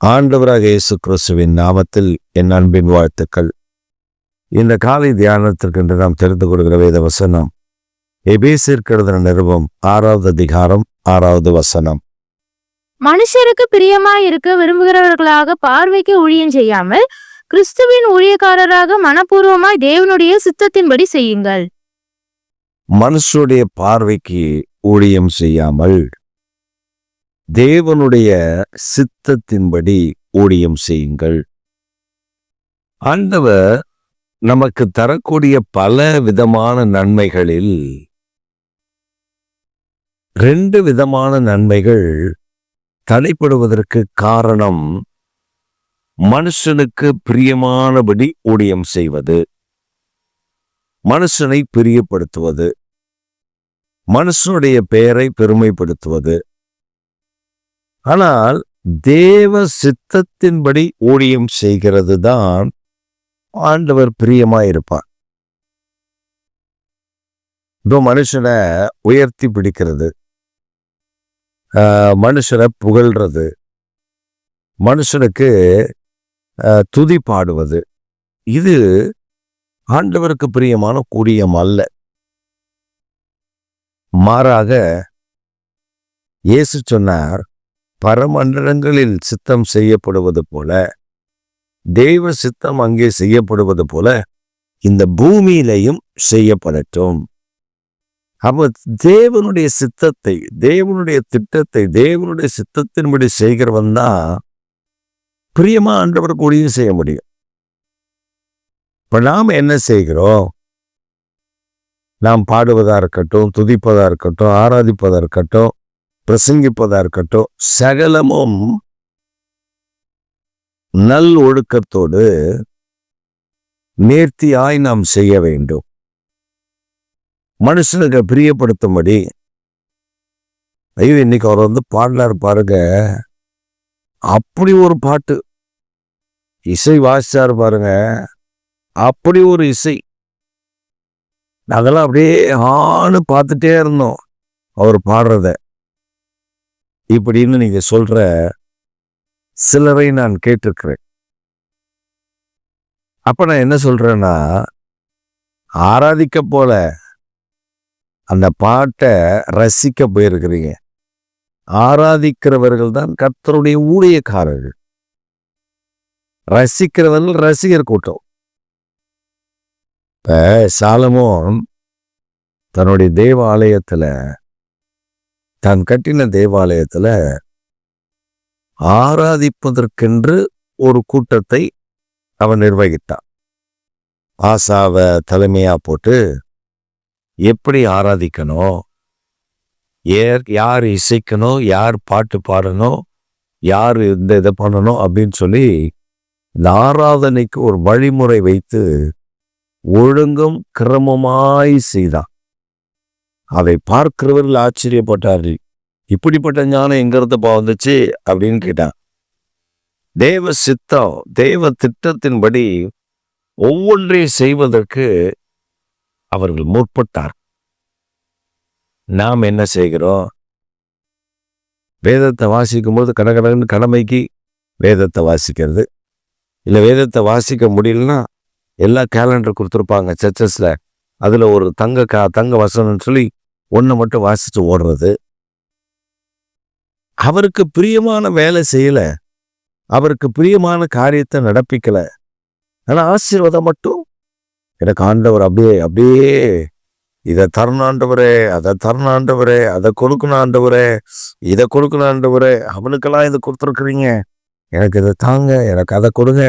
ஆண்டவராக இயேசு கிறிஸ்துவின் நாமத்தில் என் அன்பின் வாழ்த்துக்கள். இந்த காலை தியானத்திற்கென்று நாம் தெரிந்து கொள்கிற வேத வசனம் எபேசியருக்கு எழுதின நிருபம் 6வது அதிகாரம் 6வது வசனம். மனுஷருக்கு பிரியமாய் இருக்க விரும்புகிறவர்களாக பார்வைக்கு ஊழியம் செய்யாமல் கிறிஸ்துவின் ஊழியக்காரராக மனப்பூர்வமாய் தேவனுடைய சித்தத்தின்படி செய்யுங்கள். மனுஷருடைய பார்வைக்கு ஊழியம் செய்யாமல் தேவனுடைய சித்தத்தின்படி ஊழியம் செய்யுங்கள். ஆண்டவர் நமக்கு தரக்கூடிய பல விதமான நன்மைகளில் 2 விதமான நன்மைகள் தடைப்படுவதற்கு காரணம் மனுஷனுக்கு பிரியமானபடி ஊழியம் செய்வது, மனுஷனை பிரியப்படுத்துவது, மனுஷனுடைய பெயரை பெருமைப்படுத்துவது. ஆனால் தேவ சித்தத்தின்படி ஊழியம் செய்கிறது தான் ஆண்டவர் பிரியமாயிருப்பார். இப்போ மனுஷனை உயர்த்தி பிடிக்கிறது, மனுஷனை புகழ்றது, மனுஷனுக்கு துதி பாடுவது, இது ஆண்டவருக்கு பிரியமான ஊழியம் அல்ல. மாறாக இயேசு சொன்னார், பரமண்டலங்களில் சித்தம் செய்யப்படுவது போல, தெய்வ சித்தம் அங்கே செய்யப்படுவது போல இந்த பூமியிலையும் செய்யப்படட்டும். அப்ப தேவனுடைய சித்தத்தை, தேவனுடைய திட்டத்தை, தேவனுடைய சித்தத்தின்படி செய்கிறவன் தான் பிரியமா ஆண்டவருக்கு ஊழியம் செய்ய முடியும். இப்ப நாம் என்ன செய்கிறோம்? நாம் பாடுவதா இருக்கட்டும், துதிப்பதா இருக்கட்டும், ஆராதிப்பதா இருக்கட்டும், பிரசங்கிப்பதா இருக்கட்டும், சகலமும் நல் ஒழுக்கத்தோடு நேர்த்தியாய் நாம் செய்ய வேண்டும். மனுஷனுக்கு பிரியப்படுத்தும்படி. ஐயோ, இன்னைக்கு அவர் பாடலார் பாருங்க, அப்படி ஒரு பாட்டு, இசை வாசிச்சார் பாருங்க, அப்படி ஒரு இசை. நாங்கெல்லாம் அப்படியே ஆன்னு பார்த்துட்டே இருந்தோம் அவர் பாடுறத. இப்படின்னு நீங்க சொல்ற சிலரை நான் கேட்டிருக்கிறேன். அப்ப நான் என்ன சொல்றேன்னா, ஆராதிக்க போல அந்த பாட்டை ரசிக்க போயிருக்கிறீங்க. ஆராதிக்கிறவர்கள் தான் கர்த்தருடைய ஊழியக்காரர்கள், ரசிக்கிறவர்கள் ரசிகர் கூட்டம். இப்ப சாலமோன் தன்னுடைய தேவாலயத்துல, தான் கட்டின தேவாலயத்துல ஆராதிப்பதற்கென்று ஒரு கூட்டத்தை அவன் நிர்வகித்தான். ஆசாவை தலைமையா போட்டு எப்படி ஆராதிக்கணும், யார் இசைக்கணும், யார் பாட்டு பாடணும், யார் இந்த இதை பண்ணணும் அப்படின்னு சொல்லி இந்த ஆராதனைக்கு ஒரு வழிமுறை வைத்து ஒழுங்கும் கிரமமாய் செய்தான். அதை பார்க்கிறவர்கள் ஆச்சரியப்பட்டார்கள். இப்படிப்பட்ட ஞானம் எங்கிறதுப்பா வந்துச்சு அப்படின்னு கேட்டான். தேவ சித்தம், தேவ திட்டத்தின்படி ஒவ்வொன்றையும் செய்வதற்கு அவர்கள் முற்பட்டார். நாம் என்ன செய்கிறோம்? வேதத்தை வாசிக்கும் போது கடகடன்னு கடமைக்கு வேதத்தை வாசிக்கிறது, இல்லை வேதத்தை வாசிக்க முடியலன்னா எல்லா கேலண்டர் கொடுத்துருப்பாங்க சர்ச்சஸ்ல, அதுல ஒரு தங்க வசனம்னு சொல்லி ஒன்றை மட்டும் வாசிச்சு ஓடுறது. அவருக்கு பிரியமான வேலை செய்யல, அவருக்கு பிரியமான காரியத்தை நடப்பிக்கல. ஆனா ஆசீர்வாதம் மட்டும், எனக்கு ஆண்டவர் அப்படியே இதை தரணாண்டவரே, அதை தரணாண்டவரே, அதை கொடுக்கணும் ஆண்டவரே, இதை கொடுக்கணும் ஆண்டவரே, அவனுக்கெல்லாம் இதை கொடுத்துருக்குறீங்க, எனக்கு இதை தாங்க, எனக்கு அதை கொடுங்க.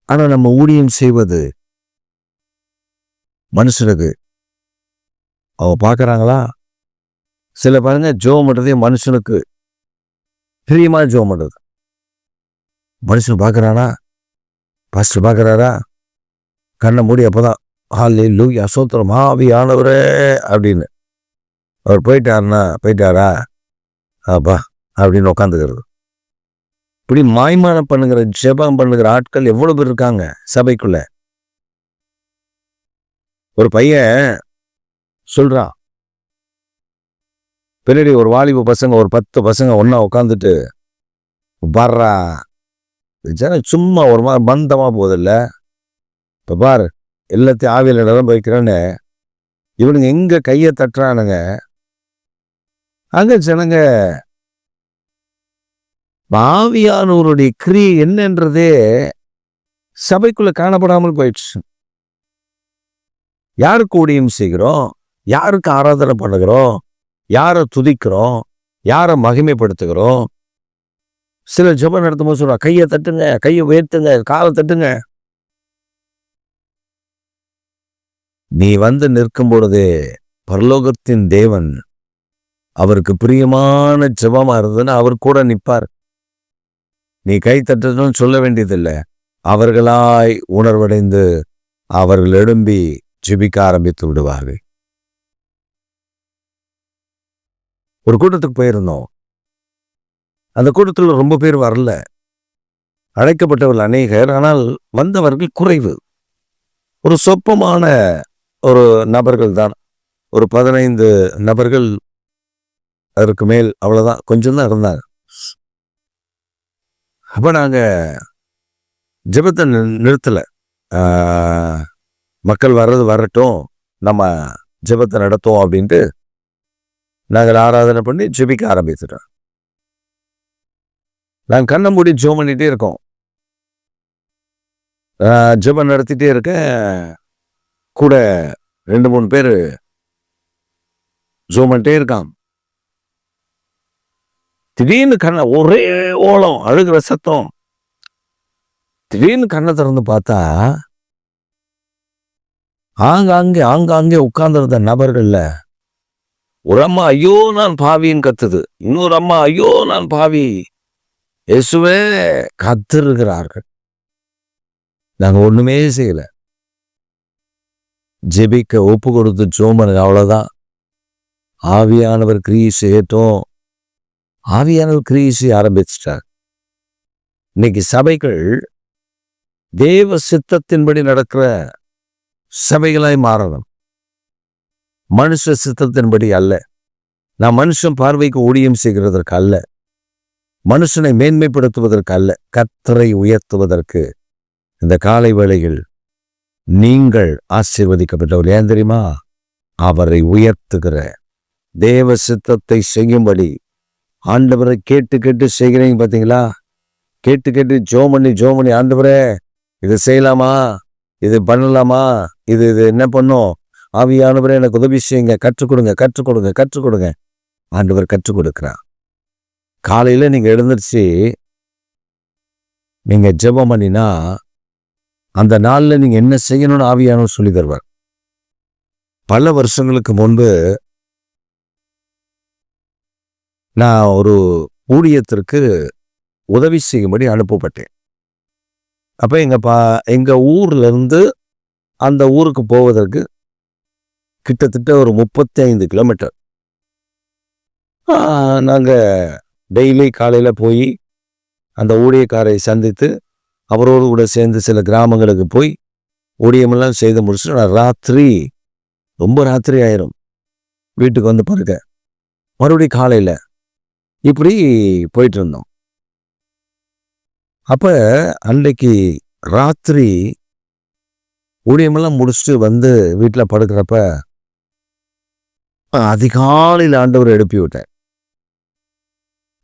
ஆனா நம்ம ஊழியம் செய்வது மனுஷனுக்கு அவ பாக்குறாங்களா? சில பாருங்க, ஜோம் பண்றதே மனுஷனுக்கு பிரியமா ஜோம் பண்றது. மனுஷன் பாக்குறானா? பாஸ்டர் பாக்குறாரா? கண்ணை மூடி அப்பதான் ஹல்லேலூயா ஸ்தோத்திரம் ஆவியானவரே அப்படின்னு அவர் போயிட்டாரா அப்பா அப்படின்னு உட்காந்துக்கிறது. இப்படி மாய்மானம் பண்ணுகிற, ஜெபம் பண்ணுகிற ஆட்கள் எவ்வளவு பேர் இருக்காங்க சபைக்குள்ள. ஒரு பையன் சொல்றான், பின்னாடி ஒரு வாலிப பசங்க, ஒரு 10 பசங்க ஒன்னா உட்காந்துட்டு வர்றா ஜனம் சும்மா ஒரு மாதிரி பந்தமா போதில்ல. இப்ப பாரு, எல்லாத்தையும் ஆவியில நிரம்ப வைக்கிறேன்னு இவனுங்க எங்க கையை தட்டுறானுங்க, அங்க ஜனங்க ஆவியானவருடைய கிரியை என்னன்றதே சபைக்குள்ள காணப்படாமல் போயிடுச்சு. யாருக்கு ஊழியம் செய்கிறோம், யாருக்கு ஆராதனை பண்ணுகிறோம், யாரை துதிக்கிறோம், யாரை மகிமைப்படுத்துகிறோம். சில ஜெபம் நடத்தும் போது சொல்றா, கையை தட்டுங்க, கையை உயர்த்துங்க, காலை தட்டுங்க. நீ வந்து நிற்கும் பொழுது பரலோகத்தின் தேவன் அவருக்கு பிரியமான ஜெபமா இருந்ததுன்னு அவர் கூட நிற்பார். நீ கை தட்டணும்னு சொல்ல வேண்டியதில்லை. அவர்களாய் உணர்வடைந்து அவர்கள் எழும்பி ஜெபிக்க ஆரம்பித்து விடுவார்கள். ஒரு கூட்டத்துக்கு போயிருந்தோம். அந்த கூட்டத்தில் ரொம்ப பேர் வரல. அழைக்கப்பட்டவர்கள் அநேகர், ஆனால் வந்தவர்கள் குறைவு. ஒரு சொற்பமான ஒரு நபர்கள் தான், ஒரு 15 நபர்கள், அதற்கு மேல் அவ்வளவுதான், கொஞ்சம் தான் இருந்தாங்க. அப்ப நாங்க ஜெபத்தை நிறுத்தல. மக்கள் வர்றது வரட்டும், நம்ம ஜெபத்தை நடத்துவோம் அப்படின்ட்டு நாங்கள் ஆராதனை பண்ணி ஜெபிக்க ஆரம்பித்துட்டோம். நான் கண்ணை மூடி ஜெபம் பண்ணிட்டே இருக்கோம். ஜெபம் நடத்திட்டே இருக்கேன். கூட 2-3 பேர் ஜெபம் பண்ணிட்டே இருக்கான். திடீர்னு கண்ணை, ஒரே ஓலம், அழுகிற சத்தம். திடீர்னு கண்ணை திறந்து பார்த்தா ஆங்காங்கே உட்கார்ந்திருந்த நபர்கள்ல ஒரு அம்மா ஐயோ நான் பாவின்னு கத்துது, இன்னொரு அம்மா ஐயோ நான் பாவி, இயேசுவே கத்திருக்கிறார்கள். நாங்க ஒண்ணுமே செய்யல. ஜெபிக்க ஒப்பு கொடுத்து ஜோமன், அவ்வளவுதான். ஆவியானவர் கிரியை செய்யட்டும். ஆவியானவர் கிரியை செய்ய ஆரம்பிச்சிட்டார். இன்னைக்கு சபைகள் தேவ சித்தத்தின்படி நடக்கிற சபைகளாய் மாறணும், மனுஷ சித்தத்தின்படி அல்ல. நான் மனுஷன் பார்வைக்கு ஊழியம் செய்கிறதற்கு அல்ல, மனுஷனை மேன்மைப்படுத்துவதற்கு அல்ல, கர்த்தரை உயர்த்துவதற்கு. இந்த காலை வேளையில் நீங்கள் ஆசீர்வதிக்கப்பட்டவர். ஏன் தெரியுமா? அவரை உயர்த்துகிற தேவ சித்தத்தை செய்யும்படி ஆண்டவரை கேட்டு கேட்டு செய்கிறீங்க பார்த்தீங்களா? கேட்டு கேட்டு ஜோம் பண்ணி ஆண்டவரே இது செய்யலாமா, இது பண்ணலாமா, இது என்ன பண்ணும், ஆவியானவரே எனக்கு உதவி செய்யுங்க, கற்றுக் கொடுங்க. ஆண்டவர் கற்றுக் கொடுக்கிறார். காலையில நீங்க எழுந்திருச்சு நீங்க ஜெபம் பண்ணினா அந்த நாள்ல நீங்க என்ன செய்யணும்னு ஆவியானவர் சொல்லி தருவார். பல வருஷங்களுக்கு முன்பு நான் ஒரு ஊழியத்திற்கு உதவி செய்யும்படி அனுப்பப்பட்டேன். அப்ப எங்க ஊர்ல இருந்து அந்த ஊருக்கு போவதற்கு கிட்டத்தட்ட ஒரு 35 கிலோமீட்டர். நாங்க டெய்லி காலையில போய் அந்த ஊழியக்காரை சந்தித்து அவரோடு கூட சேர்ந்து சில கிராமங்களுக்கு போய் ஊழியமெல்லாம் செய்து முடிச்சுட்டு நான் ரொம்ப ராத்திரி ஆயிரும் வீட்டுக்கு வந்து பாருங்க. மறுபடியும் காலையில இப்படி போயிட்டு இருந்தோம். அப்ப அன்றைக்கு ராத்திரி ஊழியமெல்லாம் முடிச்சுட்டு வந்து வீட்டில் படுக்கிறப்ப அதிகாலையில் ஆண்டவர் எழுப்பி விட்டார்.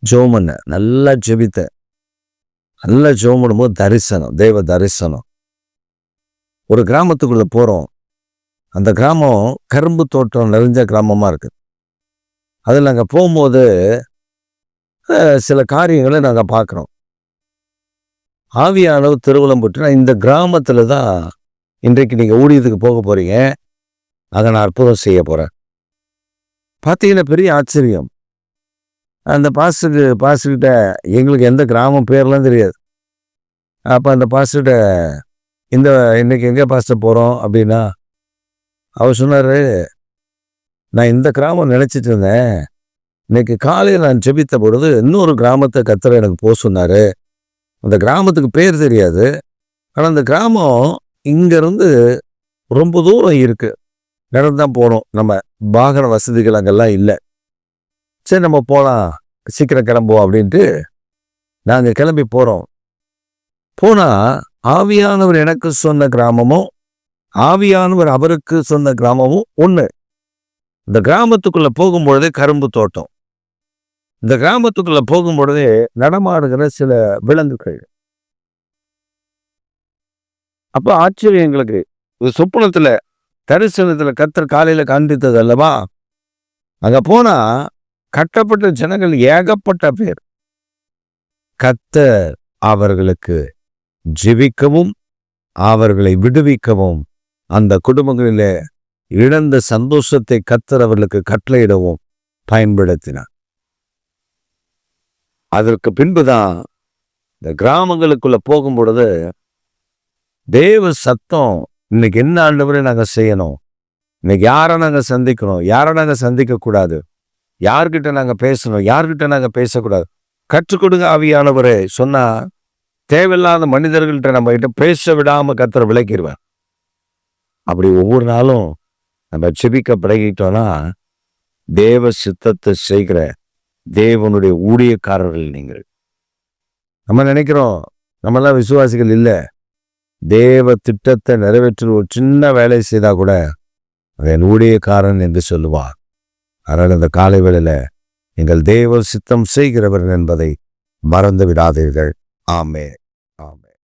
ஜெபம் பண்ண நல்லா ஜெபித்த, நல்லா ஜெபம் பண்ணும்போது தரிசனம், தேவ தரிசனம். ஒரு கிராமத்துக்குள்ள போறோம். அந்த கிராமம் கரும்பு தோட்டம் நிறைஞ்ச கிராமமா இருக்கு. அதில் நாங்கள் போகும்போது சில காரியங்களை நாங்கள் பார்க்குறோம். ஆவியானவர் திருவுளம் போட்டுனா இந்த கிராமத்துல தான் இன்றைக்கு நீங்க ஊழியத்துக்கு போக போறீங்க, அதை நான் அற்புதம் செய்ய போறேன். பார்த்தீங்கன்னா பெரிய ஆச்சரியம். அந்த பாஸ்டர்கிட்ட எங்களுக்கு எந்த கிராமம் பேர்லாம் தெரியாது. அப்போ அந்த பாஸ்டர்கிட்ட இன்னைக்கு எங்கே பாஸ்டர் போகிறோம் அப்படின்னா, அவர் சொன்னார், நான் இந்த கிராமம் நினச்சிட்டு இருந்தேன், இன்னைக்கு காலையில் நான் ஜெபித்த பொழுது இன்னொரு கிராமத்தை கர்த்தர் எனக்கு போக சொன்னார். அந்த கிராமத்துக்கு பேர் தெரியாது, ஆனால் அந்த கிராமம் இங்கேருந்து ரொம்ப தூரம் இருக்கு, நடந்துதான் போகணும், நம்ம வாகன வசதிகள் அங்கெல்லாம் இல்லை. சரி நம்ம போகலாம், சீக்கிரம் கிளம்புவோம் அப்படின்ட்டு நாங்க கிளம்பி போறோம். போனா ஆவியானவர் எனக்கு சொன்ன கிராமமும் ஆவியானவர் அவருக்கு சொன்ன கிராமமும் ஒண்ணு. இந்த கிராமத்துக்குள்ள போகும்பொழுதே கரும்பு தோட்டம். இந்த கிராமத்துக்குள்ள போகும்பொழுதே நடமாடுகிற சில விலங்குகள். அப்ப ஆச்சரியம் எங்களுக்கு. ஒரு சொப்பனத்துல தரிசனத்துல கர்த்தர் காலையில காண்பித்தது அல்லவா? அங்க போனா கட்டப்பட்ட ஜனங்கள் ஏகப்பட்ட பேர். கர்த்தர் அவர்களுக்கு ஜெபிக்கவும் அவர்களை விடுவிக்கவும் அந்த குடும்பங்களிலே இழந்த சந்தோஷத்தை கர்த்தர் அவர்களுக்கு கட்டளையிடவும் பயன்படுத்தினார். அதற்கு பின்புதான் இந்த கிராமங்களுக்குள்ள போகும் பொழுது தேவ சத்தம், இன்னைக்கு என்ன ஆண்டவரை நாங்க செய்யணும், இன்னைக்கு யாரை நாங்க சந்திக்கணும், யாரை நாங்க சந்திக்க கூடாது, யார்கிட்ட நாங்க பேசணும், யார்கிட்ட நாங்க பேசக்கூடாது, கற்றுக் கொடுங்க ஆவியானவரே சொன்னா தேவையில்லாத மனிதர்கள்ட்ட நம்ம கிட்ட பேச விடாம கர்த்தர் விலக்கிடுவார். அப்படி ஒவ்வொரு நாளும் நம்ம செபிக்க பழகிட்டோம்னா தேவ சித்தத்தை செய்கிற தேவனுடைய ஊழியக்காரர்கள் நீங்கள். நம்ம நினைக்கிறோம் நம்மளாம் விசுவாசிகள் இல்லை, தேவ திட்டத்தை நிறைவேற்ற ஒரு சின்ன வேலை செய்தா கூட அவன் ஊழியக்காரன் என்று சொல்லுவார். அதனால் இந்த காலை வேளையில நீங்கள் தேவ சித்தம் செய்கிறவர் என்பதை மறந்து விடாதீர்கள். ஆமென்.